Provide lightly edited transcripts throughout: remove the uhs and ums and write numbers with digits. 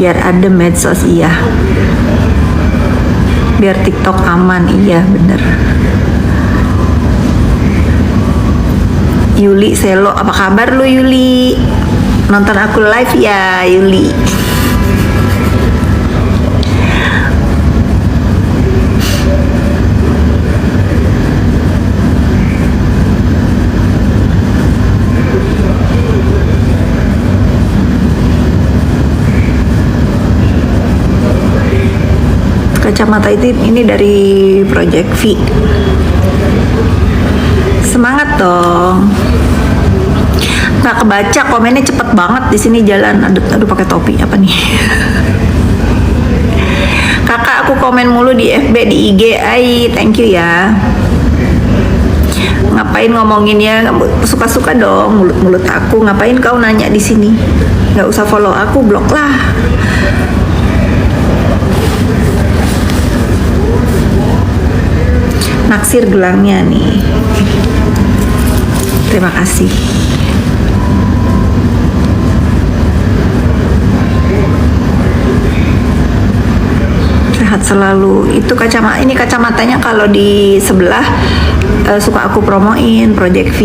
biar ada medsos, iya. Biar TikTok aman, iya bener. Yuli Selo, apa kabar lu Yuli? Nonton aku live ya Yuli. Kacamata itu ini dari Project V. Semangat dong. Nggak kebaca komennya, cepet banget di sini jalan. Aduh pakai topi apa nih? Kakak aku komen mulu di FB, di IG. Ay, thank you ya. Ngapain ngomonginnya? Suka-suka dong mulut aku. Ngapain kau nanya di sini? Nggak usah follow aku, blok lah. Naksir gelangnya nih. Terima kasih. Sehat selalu. Itu kacamata, ini kacamatanya kalau di sebelah suka aku promoin Project V.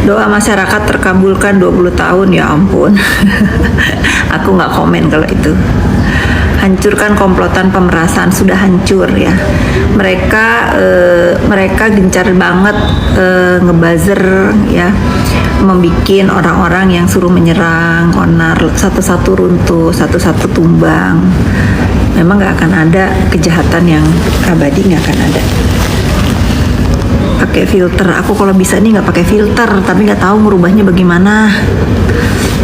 Doa masyarakat terkabulkan 20 tahun, ya ampun. Aku nggak komen kalau itu. Hancurkan komplotan pemerasan, sudah hancur ya. Mereka gencar banget ngebuzzer ya, membikin orang-orang yang suruh menyerang, onar, satu-satu runtuh, satu-satu tumbang. Memang nggak akan ada kejahatan yang abadi, nggak akan ada. Pakai filter, aku kalau bisa nih nggak pakai filter, tapi nggak tahu merubahnya bagaimana.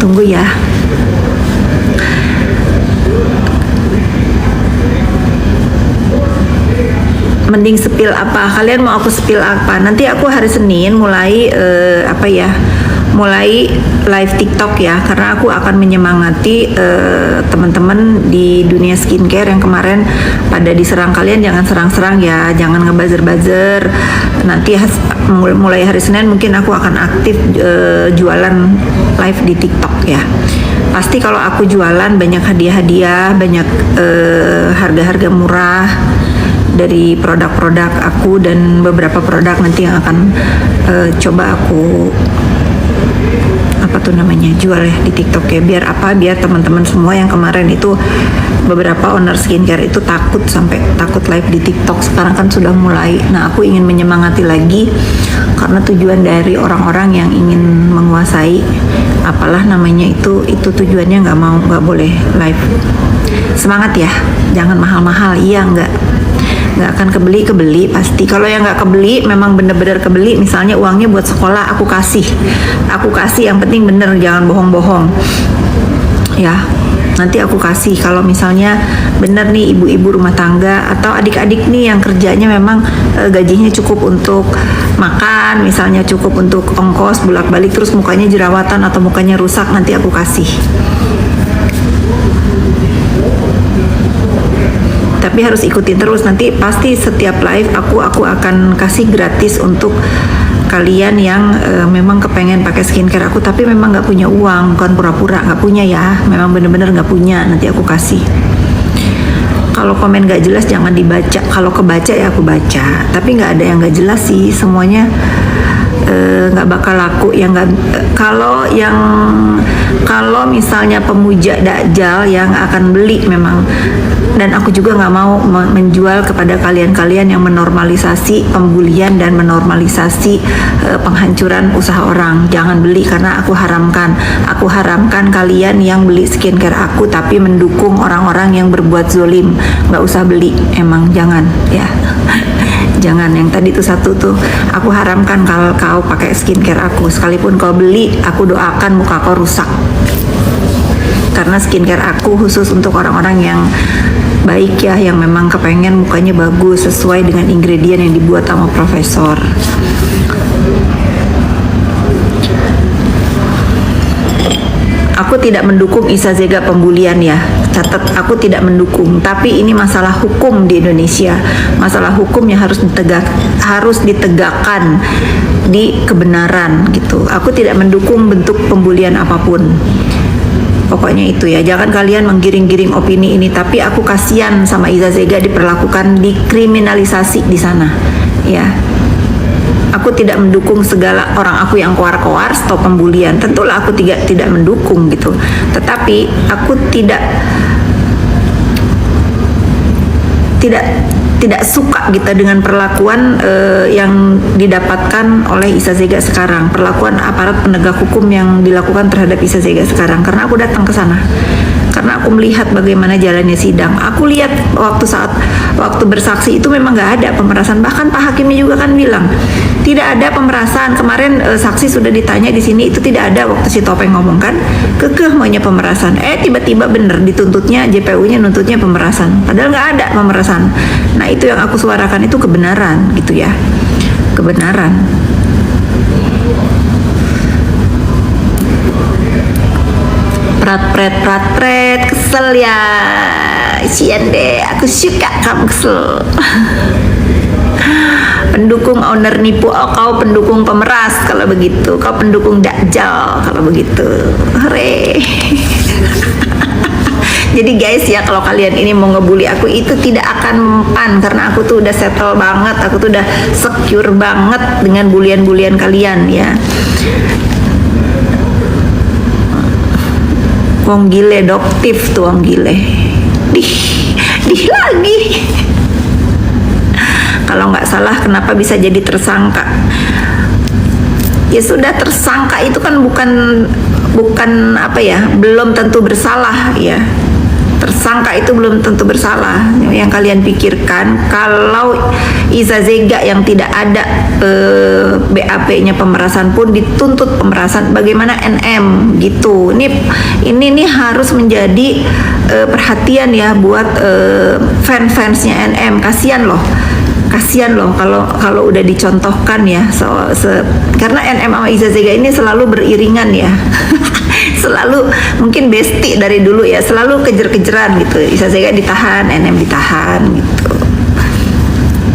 Tunggu ya. Mending sepil apa? Kalian mau aku sepil apa? Nanti aku hari Senin mulai mulai live TikTok ya, karena aku akan menyemangati teman-teman di dunia skincare yang kemarin pada diserang. Kalian jangan serang-serang ya, jangan ngebuzzer-buzzer. Nanti mulai hari Senin mungkin aku akan aktif jualan live di TikTok ya. Pasti kalau aku jualan banyak hadiah-hadiah, banyak harga-harga murah dari produk-produk aku, dan beberapa produk nanti yang akan coba aku jual ya di TikTok ya. Biar apa? Biar teman-teman semua yang kemarin itu beberapa owner skincare itu takut live di TikTok. Sekarang kan sudah mulai. Nah, aku ingin menyemangati lagi karena tujuan dari orang-orang yang ingin menguasai apalah namanya itu tujuannya nggak boleh live. Semangat ya, jangan mahal-mahal. Iya, nggak akan kebeli pasti. Kalau yang nggak kebeli memang bener-bener kebeli, misalnya uangnya buat sekolah, aku kasih, yang penting bener, jangan bohong-bohong ya. Nanti aku kasih kalau misalnya bener nih ibu-ibu rumah tangga atau adik-adik nih yang kerjanya memang gajinya cukup untuk makan, misalnya cukup untuk ongkos bolak-balik, terus mukanya jerawatan atau mukanya rusak, nanti aku kasih. Tapi harus ikutin terus, nanti pasti setiap live aku akan kasih gratis untuk kalian yang memang kepengen pakai skincare aku tapi memang nggak punya uang, bukan pura-pura nggak punya ya, memang bener-bener nggak punya, nanti aku kasih. Kalau komen nggak jelas jangan dibaca, kalau kebaca ya aku baca, tapi nggak ada yang nggak jelas sih, semuanya nggak bakal laku yang nggak. Kalau misalnya pemuja Dajjal yang akan beli memang, dan aku juga nggak mau menjual kepada kalian-kalian yang menormalisasi pembulian dan menormalisasi penghancuran usaha orang. Jangan beli, karena aku haramkan kalian yang beli skincare aku tapi mendukung orang-orang yang berbuat zolim. Nggak usah beli, emang jangan ya. Jangan. Yang tadi tuh satu tuh aku haramkan kalau kau pakai skincare aku, sekalipun kau beli aku doakan muka kau rusak, karena skincare aku khusus untuk orang-orang yang baik ya, yang memang kepengen mukanya bagus sesuai dengan ingredient yang dibuat sama profesor. Aku tidak mendukung Iza Zega pembulian ya. Catat, aku tidak mendukung. Tapi ini masalah hukum di Indonesia. Masalah hukum yang harus ditegakkan di kebenaran gitu. Aku tidak mendukung bentuk pembulian apapun. Pokoknya itu ya, jangan kalian menggiring-giring opini ini. Tapi aku kasihan sama Iza Zega diperlakukan, dikriminalisasi di sana ya. Aku tidak mendukung segala orang aku yang koar-koar stop pembulian. Tentulah aku tidak mendukung gitu. Tetapi aku tidak suka gitu dengan perlakuan yang didapatkan oleh Iza Zega sekarang, perlakuan aparat penegak hukum yang dilakukan terhadap Iza Zega sekarang. Karena aku datang ke sana, karena aku melihat bagaimana jalannya sidang. Aku lihat waktu bersaksi itu memang nggak ada pemerasan. Bahkan Pak Hakimnya juga kan bilang tidak ada pemerasan. Kemarin saksi sudah ditanya di sini, itu tidak ada waktu si Topeng ngomong kan, kekeh maunya pemerasan. Tiba-tiba bener dituntutnya, JPU-nya nuntutnya pemerasan. Padahal nggak ada pemerasan. Nah itu yang aku suarakan, itu kebenaran gitu ya, kebenaran. Prat, kesel ya. Sian deh, aku suka kamu kesel. Pendukung owner nipu, kau pendukung pemeras kalau begitu. Kau pendukung dakjal kalau begitu. Hore. Jadi guys ya, kalau kalian ini mau ngebully aku, itu tidak akan mempan. Karena aku tuh udah settle banget, aku tuh udah secure banget dengan bulian-bulian kalian ya. Wong gile doktif tuh, wong gile. Dih lagi. Kalau nggak salah kenapa bisa jadi tersangka? Ya sudah, tersangka itu kan bukan apa ya, belum tentu bersalah ya. Tersangka itu belum tentu bersalah. Yang kalian pikirkan kalau Iza Zega yang tidak ada BAP-nya pemerasan pun dituntut pemerasan, bagaimana NM gitu. Ini harus menjadi perhatian ya buat fans-fansnya NM. Kasihan loh kalau udah dicontohkan ya. Karena NM sama Iza Zega ini selalu beriringan ya. Selalu mungkin bestie dari dulu ya, selalu kejer-kejeran gitu. Iza Zega ditahan, NM ditahan gitu.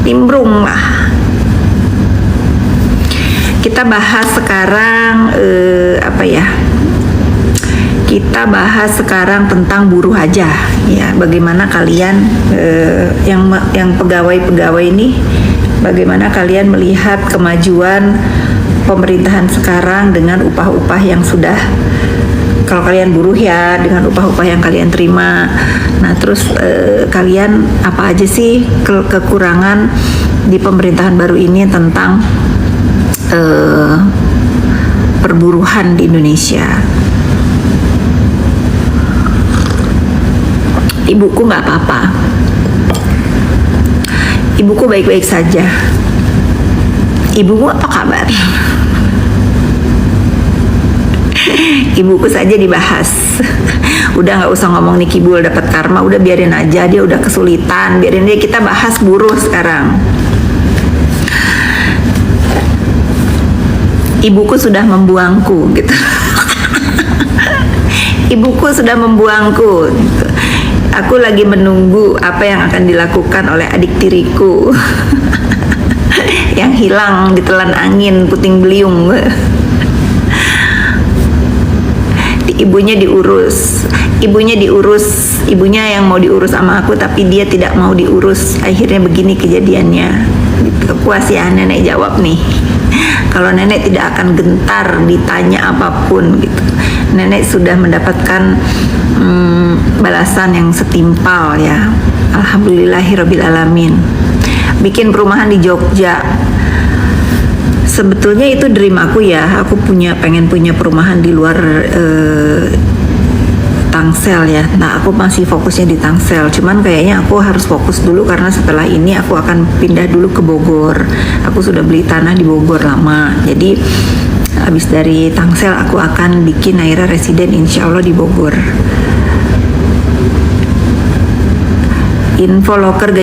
Nimbrung lah. Kita bahas sekarang kita bahas sekarang tentang buruh aja ya. Bagaimana kalian yang pegawai-pegawai ini, bagaimana kalian melihat kemajuan pemerintahan sekarang dengan upah-upah yang sudah, kalau kalian buruh ya, dengan upah-upah yang kalian terima. Nah terus kalian apa aja sih kekurangan di pemerintahan baru ini tentang perburuhan di Indonesia? Ibuku nggak apa-apa, ibuku baik-baik saja. Ibumu apa kabar? Ibuku saja dibahas. Udah nggak usah ngomong Niki Bull dapat karma, udah biarin aja, dia udah kesulitan, biarin dia. Kita bahas buruh sekarang. Ibuku sudah membuangku gitu. Ibuku sudah membuangku gitu. Aku lagi menunggu apa yang akan dilakukan oleh adik tiriku yang hilang ditelan angin puting beliung. Ibunya yang mau diurus sama aku, tapi dia tidak mau diurus. Akhirnya begini kejadiannya gitu. Puas ya nenek jawab nih. Kalau nenek tidak akan gentar ditanya apapun gitu. Nenek sudah mendapatkan balasan yang setimpal ya. Alhamdulillahirabbil alamin. Bikin perumahan di Jogja. Sebetulnya itu dream aku ya. Aku pengen punya perumahan di luar Tangsel ya. Nah aku masih fokusnya di Tangsel. Cuman kayaknya aku harus fokus dulu, karena setelah ini aku akan pindah dulu ke Bogor. Aku sudah beli tanah di Bogor lama. Jadi habis dari Tangsel aku akan bikin akhirnya residen insya Allah di Bogor. Info loker